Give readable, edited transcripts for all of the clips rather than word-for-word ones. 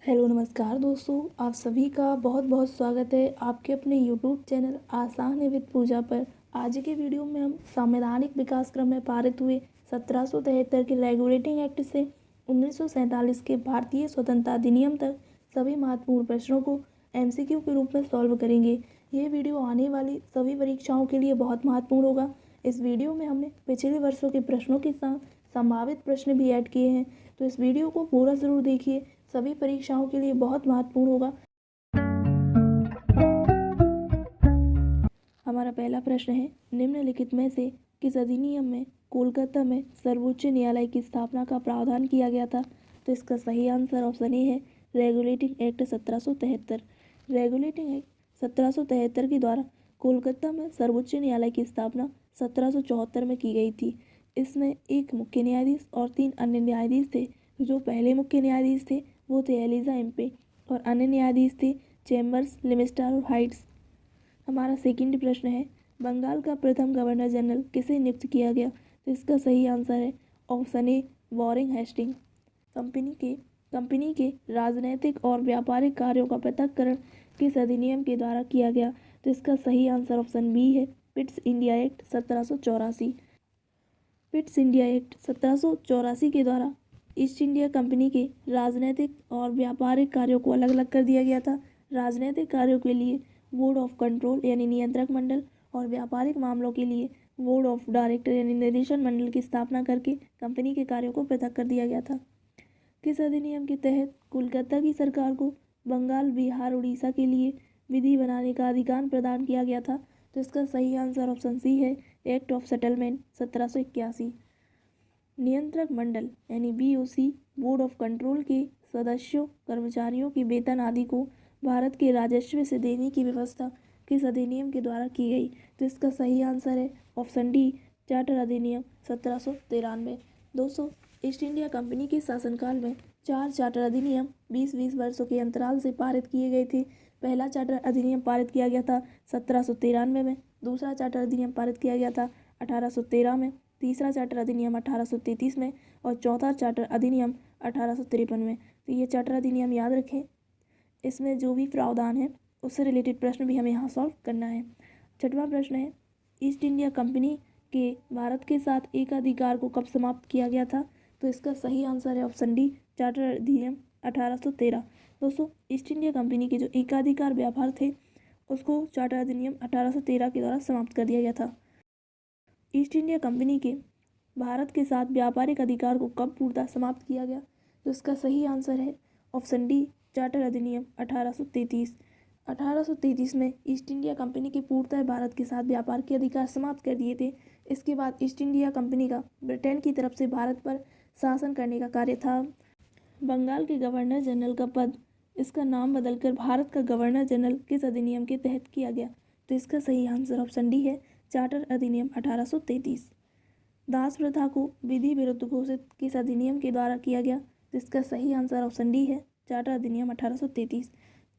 Hello नमस्कार दोस्तों, आप सभी का बहुत बहुत स्वागत है आपके अपने यूट्यूब चैनल आसान है विद पूजा पर। आज के वीडियो में हम संवैधानिक विकास क्रम में पारित हुए 1773 के रेगुलेटिंग एक्ट से 1947 के भारतीय स्वतंत्रता अधिनियम तक सभी महत्वपूर्ण प्रश्नों को एमसीक्यू के रूप में सॉल्व करेंगे। ये वीडियो आने वाली सभी परीक्षाओं के लिए बहुत महत्वपूर्ण होगा। इस वीडियो में हमने पिछले वर्षों के प्रश्नों के साथ संभावित प्रश्न भी ऐड किए हैं, तो इस वीडियो को पूरा ज़रूर देखिए, सभी परीक्षाओं के लिए बहुत महत्वपूर्ण होगा। हमारा पहला प्रश्न है, निम्नलिखित में से किस अधिनियम में कोलकाता में सर्वोच्च न्यायालय की स्थापना का प्रावधान किया गया था? तो इसका सही आंसर ऑप्शन ए है, रेगुलेटिंग एक्ट 1773। रेगुलेटिंग एक्ट 1773 के द्वारा कोलकाता में सर्वोच्च न्यायालय की स्थापना 1774 में की गई थी। इसमें एक मुख्य न्यायाधीश और 3 अन्य न्यायाधीश थे। जो पहले मुख्य न्यायाधीश थे वो थे एलिजा एम्पे और अन्य न्यायाधीश थे चैम्बर्स, लिमिस्टर और हाइट्स। हमारा सेकंड प्रश्न है, बंगाल का प्रथम गवर्नर जनरल किसे नियुक्त किया गया? तो इसका सही आंसर है option A, Warren Hastings. Company के राजनीतिक और व्यापारिक कार्यों का पृथक्करण किस अधिनियम के द्वारा किया गया? तो इसका सही आंसर ऑप्शन बी है, Pitt's India act 1784। Pitt's India act 1784 के द्वारा ईस्ट इंडिया कंपनी के राजनीतिक और व्यापारिक कार्यों को अलग अलग कर दिया गया था। राजनीतिक कार्यों के लिए बोर्ड ऑफ कंट्रोल यानी नियंत्रक मंडल और व्यापारिक मामलों के लिए बोर्ड ऑफ डायरेक्टर यानी निर्देशन मंडल की स्थापना करके कंपनी के कार्यों को पृथक कर दिया गया था। किस अधिनियम के तहत कोलकाता की सरकार को बंगाल, बिहार, उड़ीसा के लिए विधि बनाने का अधिकार प्रदान किया गया था? तो इसका सही आंसर ऑप्शन सी है, एक्ट ऑफ सेटलमेंट 1781। नियंत्रक मंडल यानी बीओसी बोर्ड ऑफ कंट्रोल के सदस्यों, कर्मचारियों के वेतन आदि को भारत के राजस्व से देने की व्यवस्था किस अधिनियम के द्वारा की गई? तो इसका सही आंसर है ऑप्शन डी, चार्टर अधिनियम 1793। दोस्तों, ईस्ट इंडिया कंपनी के शासनकाल में 4 चार्टर अधिनियम 20-20 वर्षों के अंतराल से पारित किए गए थे। पहला चार्टर अधिनियम पारित किया गया था 1793 में, दूसरा चार्टर अधिनियम पारित किया गया था 1813 में, तीसरा चार्टर अधिनियम 1833 में और चौथा चार्टर अधिनियम 1853 में। तो ये चार्टर अधिनियम याद रखें, इसमें जो भी प्रावधान है उससे रिलेटेड प्रश्न भी हमें यहाँ सॉल्व करना है। छठवां प्रश्न है, ईस्ट इंडिया कंपनी के भारत के साथ एकाधिकार को कब समाप्त किया गया था? तो इसका सही आंसर है ऑप्शन डी, चार्टर अधिनियम 1813। दोस्तों, ईस्ट इंडिया कंपनी के जो एकाधिकार व्यापार थे उसको चार्टर अधिनियम 1813 के द्वारा समाप्त कर दिया गया था। ईस्ट इंडिया कंपनी के भारत के साथ व्यापारिक अधिकार को कब पूर्णतः समाप्त किया गया? तो इसका सही आंसर है ऑप्शन डी, चार्टर अधिनियम 1833। 1833 में ईस्ट इंडिया कंपनी के पूर्णतः भारत के साथ व्यापार के अधिकार समाप्त कर दिए थे। इसके बाद ईस्ट इंडिया कंपनी का ब्रिटेन की तरफ से भारत पर शासन करने का कार्य था। बंगाल के गवर्नर जनरल का पद, इसका नाम बदलकर भारत का गवर्नर जनरल किस अधिनियम के तहत किया गया? तो इसका सही आंसर ऑप्शन डी है, चार्टर अधिनियम 1833। दास प्रथा को विधि विरुद्ध घोषित किस अधिनियम के द्वारा किया गया? तो इसका सही आंसर ऑप्शन डी है, चार्टर अधिनियम 1833।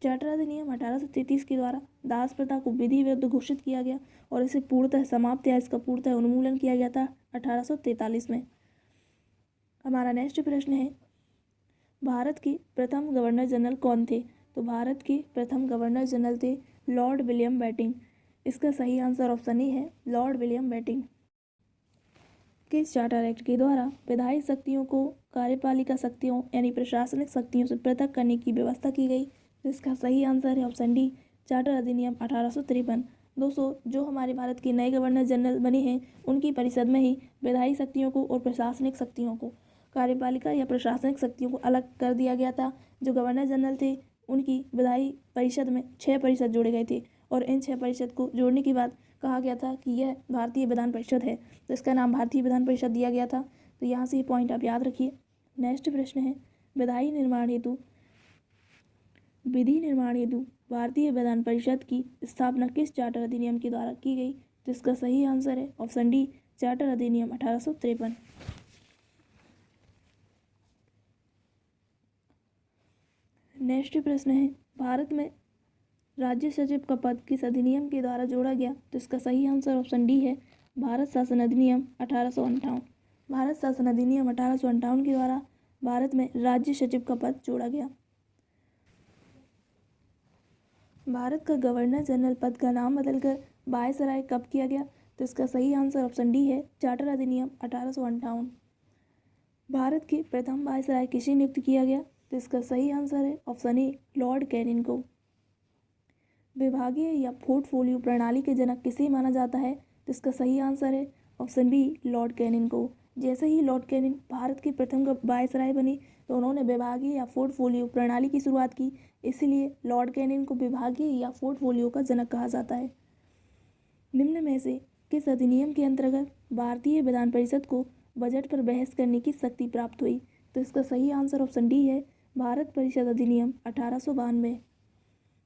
चार्टर अधिनियम 1833 के द्वारा दास प्रथा को विधि विरुद्ध घोषित किया गया और इसे पूर्णतः समाप्त या इसका पूर्णतः उन्मूलन किया गया था 1843 में। हमारा नेक्स्ट प्रश्न है, भारत के प्रथम गवर्नर जनरल कौन थे? तो भारत के प्रथम गवर्नर जनरल थे लॉर्ड विलियम बेटिंग। इसका सही आंसर ऑप्शन ए है, लॉर्ड विलियम बेटिंग। किस चार्टर एक्ट के द्वारा विधायी शक्तियों को कार्यपालिका शक्तियों यानी प्रशासनिक शक्तियों से पृथक करने की व्यवस्था की गई? तो इसका सही आंसर है ऑप्शन डी, चार्टर अधिनियम 1853। दोस्तों, जो हमारे भारत के नए गवर्नर जनरल बने हैं उनकी परिषद में ही विधायी शक्तियों को और प्रशासनिक शक्तियों को, कार्यपालिका या प्रशासनिक शक्तियों को अलग कर दिया गया था। जो गवर्नर जनरल थे उनकी विधायी परिषद में 6 परिषद जोड़े गए थे और इन 6 परिषद को जोड़ने के बाद कहा गया था कि यह भारतीय विधान परिषद है, तो इसका नाम भारतीय विधान परिषद दिया गया था। तो यहाँ से ये पॉइंट आप याद रखिए। नेक्स्ट प्रश्न है, विधि निर्माण हेतु भारतीय विधान परिषद की स्थापना किस चार्टर अधिनियम के द्वारा की गई? तो इसका सही आंसर है ऑप्शन डी, चार्टर अधिनियम 1853। नेक्स्ट प्रश्न है, भारत में राज्य सचिव का पद किस अधिनियम के द्वारा जोड़ा गया? तो इसका सही आंसर ऑप्शन डी है, भारत शासन अधिनियम 1858। भारत शासन अधिनियम 1858 के द्वारा भारत में राज्य सचिव का पद जोड़ा गया। भारत का गवर्नर जनरल पद का नाम बदलकर वायसराय कब किया गया? तो इसका सही आंसर ऑप्शन डी है, चार्टर अधिनियम 1858। भारत के प्रथम वायसराय किसे नियुक्त किया गया? तो इसका सही आंसर है ऑप्शन ए, लॉर्ड कैनिंग को। विभागीय या पोर्टफोलियो प्रणाली के जनक किसे माना जाता है? तो इसका सही आंसर है ऑप्शन बी, लॉर्ड कैनिंग को। जैसे ही लॉर्ड कैनिंग भारत के प्रथम वायसराय बने तो उन्होंने विभागीय या पोर्टफोलियो प्रणाली की शुरुआत की, इसलिए लॉर्ड कैनिंग को विभागीय या पोर्टफोलियो का जनक कहा जाता है। निम्न में से किस अधिनियम के अंतर्गत भारतीय विधान परिषद को बजट पर बहस करने की शक्ति प्राप्त हुई? तो इसका सही आंसर ऑप्शन डी है, भारत परिषद अधिनियम 1892।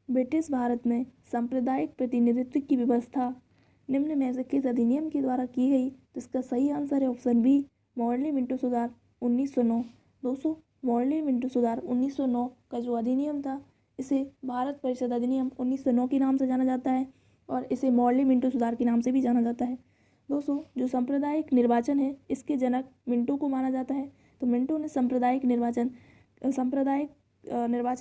ब्रिटिश भारत में सांप्रदायिक प्रतिनिधित्व की व्यवस्था निम्न में से किस अधिनियम के द्वारा की गई? तो इसका सही आंसर है ऑप्शन बी, मॉर्ले मिंटो सुधार 1909। दोस्तों, मॉर्ले मिंटो सुधार 1909 का जो अधिनियम था, इसे भारत परिषद अधिनियम 1909 के नाम से जाना जाता है और इसे मॉर्ले मिंटो सुधार के नाम से भी जाना जाता है। दोस्तों, जो सांप्रदायिक निर्वाचन है, इसके जनक मिंटो को माना जाता है। तो मिंटो ने सांप्रदायिक निर्वाचन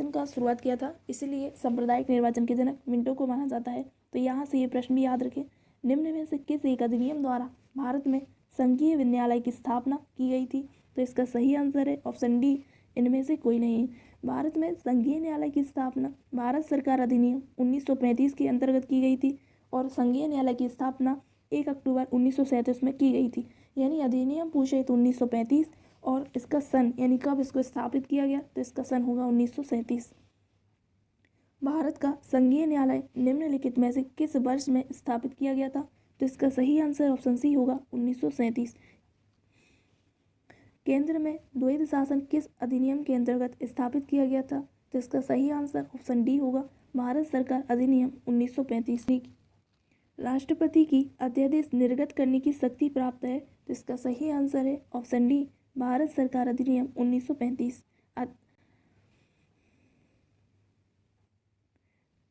का शुरुआत किया था, इसीलिए सांप्रदायिक निर्वाचन के जनक मिंटो को माना जाता है। तो यहाँ से ये प्रश्न भी याद रखें, निम्न में से किस एक अधिनियम द्वारा भारत में संघीय विद्यालय की स्थापना की गई थी? तो इसका सही आंसर है ऑप्शन डी, इनमें से कोई नहीं। भारत में संघीय न्यायालय की स्थापना भारत सरकार अधिनियम 1935 के अंतर्गत की गई थी और संघीय न्यायालय की स्थापना 1 अक्टूबर 1937 में की गई थी। यानी अधिनियम पूछे तो 1935 और इसका सन यानी कब इसको स्थापित किया गया, तो इसका सन होगा 1937। भारत का संघीय न्यायालय निम्नलिखित में से किस वर्ष में स्थापित किया गया था? तो इसका सही आंसर ऑप्शन सी होगा, 1937। केंद्र में द्वैध शासन किस अधिनियम के अंतर्गत स्थापित किया गया था? तो इसका सही आंसर ऑप्शन डी होगा, भारत सरकार अधिनियम 1935। राष्ट्रपति की अध्यादेश निर्गत करने की शक्ति प्राप्त है, तो इसका सही आंसर है ऑप्शन डी, भारत सरकार अधिनियम 1935।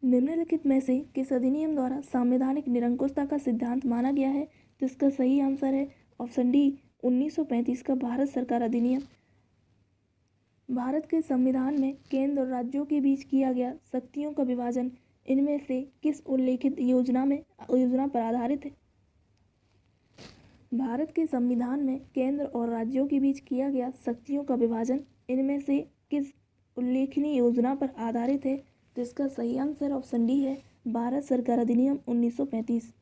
निम्नलिखित में से किस अधिनियम द्वारा संवैधानिक निरंकुशता का सिद्धांत माना गया है? तो इसका सही आंसर है ऑप्शन डी, 1935 का भारत सरकार अधिनियम। भारत के संविधान में केंद्र और राज्यों के बीच किया गया शक्तियों का विभाजन इनमें से किस उल्लेखित योजना पर आधारित है? भारत के संविधान में केंद्र और राज्यों के बीच किया गया शक्तियों का विभाजन इनमें से किस उल्लेखनीय योजना पर आधारित है? तो इसका सही आंसर ऑप्शन डी है, भारत सरकार अधिनियम 1935।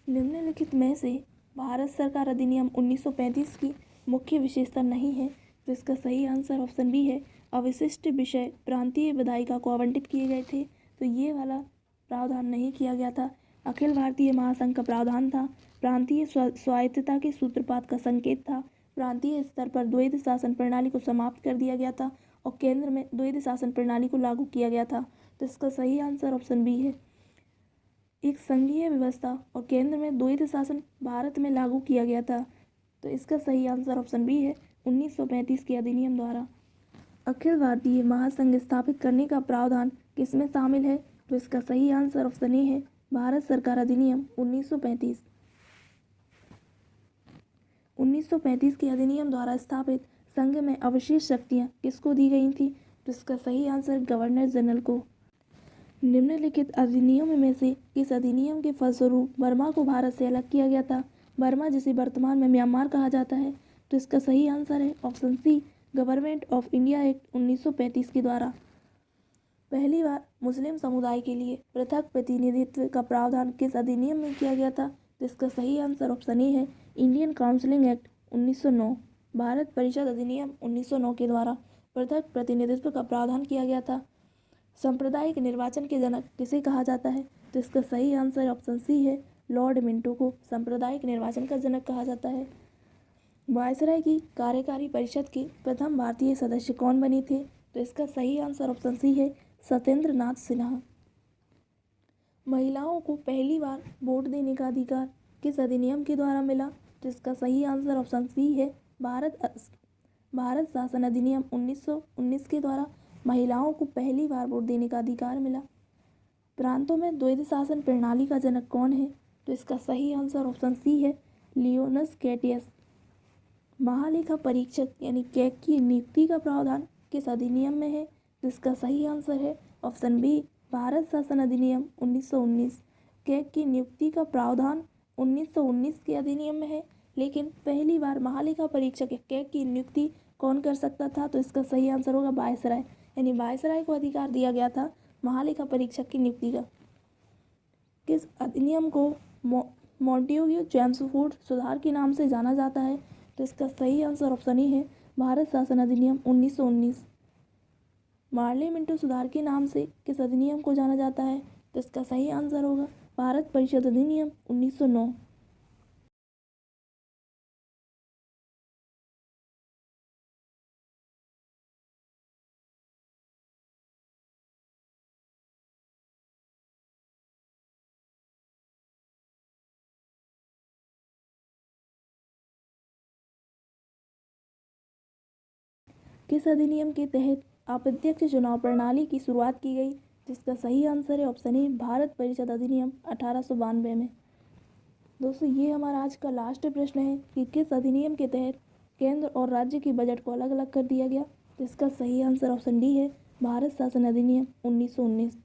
निम्नलिखित में से भारत सरकार अधिनियम 1935 की मुख्य विशेषता नहीं है, तो इसका सही आंसर ऑप्शन बी है, अविशिष्ट विषय प्रांतीय विधायिका को आवंटित किए गए थे। तो ये वाला प्रावधान नहीं किया गया था। अखिल भारतीय महासंघ का प्रावधान था, प्रांतीय स्वायत्तता के सूत्रपात का संकेत था, प्रांतीय स्तर पर द्वैध शासन प्रणाली को समाप्त कर दिया गया था और केंद्र में द्वैध शासन प्रणाली को लागू किया गया था। तो इसका सही आंसर ऑप्शन बी है, एक संघीय व्यवस्था और केंद्र में द्वैध शासन भारत में लागू किया गया था। तो इसका सही आंसर ऑप्शन बी है, 1935 के अधिनियम द्वारा। अखिल भारतीय महासंघ स्थापित करने का प्रावधान किसमें शामिल है? तो इसका सही आंसर ऑप्शन ए है, भारत सरकार अधिनियम 1935। 1935 के अधिनियम द्वारा स्थापित संघ में अवशेष शक्तियाँ किसको दी गई थी? तो इसका सही आंसर गवर्नर जनरल को। निम्नलिखित अधिनियमों में से किस अधिनियम के फलस्वरूप बर्मा को भारत से अलग किया गया था? बर्मा जिसे वर्तमान में म्यांमार कहा जाता है। तो इसका सही आंसर है option C, government of India act 1935 के द्वारा। पहली बार मुस्लिम समुदाय के लिए पृथक प्रतिनिधित्व का प्रावधान किस अधिनियम में किया गया था? तो इसका सही आंसर ऑप्शन ए है, इंडियन काउंसिलिंग एक्ट 1909। भारत परिषद अधिनियम 1909 के द्वारा पृथक प्रतिनिधित्व का प्रावधान किया गया था। सांप्रदायिक निर्वाचन के जनक किसे कहा जाता है? तो इसका सही आंसर ऑप्शन सी है, लॉर्ड मिंटो को सांप्रदायिक निर्वाचन का जनक कहा जाता है। वायसराय की कार्यकारी परिषद के प्रथम भारतीय सदस्य कौन बने थे? तो इसका सही आंसर ऑप्शन सी है, सत्येंद्र नाथ सिन्हा। महिलाओं को पहली बार वोट देने का अधिकार किस अधिनियम के द्वारा मिला? तो इसका सही आंसर ऑप्शन सी है, भारत शासन अधिनियम 1919 के द्वारा महिलाओं को पहली बार वोट देने का अधिकार मिला। प्रांतों में द्वैध शासन प्रणाली का जनक कौन है? तो इसका सही आंसर ऑप्शन सी है, लियोनस कैटियस। महालेखा परीक्षक यानी कैग की नियुक्ति का प्रावधान किस अधिनियम में है? तो इसका सही आंसर है ऑप्शन बी, भारत शासन अधिनियम 1919। कैग की नियुक्ति का प्रावधान 1919 के अधिनियम में है, लेकिन पहली बार महालेखा परीक्षक कैग की नियुक्ति कौन कर सकता था? तो इसका सही आंसर होगा वायसराय, यानी वायसराय को अधिकार दिया गया था महालेखा परीक्षक की नियुक्ति का। किस अधिनियम को मॉन्टेग्यू चेम्सफोर्ड सुधार के नाम से जाना जाता है? तो इसका सही आंसर ऑप्शन ए है, भारत शासन अधिनियम 1919। मार्ले मिंटो सुधार के नाम से किस अधिनियम को जाना जाता है? तो इसका सही आंसर होगा भारत परिषद अधिनियम 1909। किस अधिनियम के तहत अप्रत्यक्ष चुनाव प्रणाली की शुरुआत की गई? जिसका सही आंसर है ऑप्शन ए, भारत परिषद अधिनियम 1892 में। दोस्तों, ये हमारा आज का लास्ट प्रश्न है कि किस अधिनियम के तहत केंद्र और राज्य के बजट को अलग अलग कर दिया गया? तो इसका सही आंसर ऑप्शन डी है, भारत शासन अधिनियम 1919।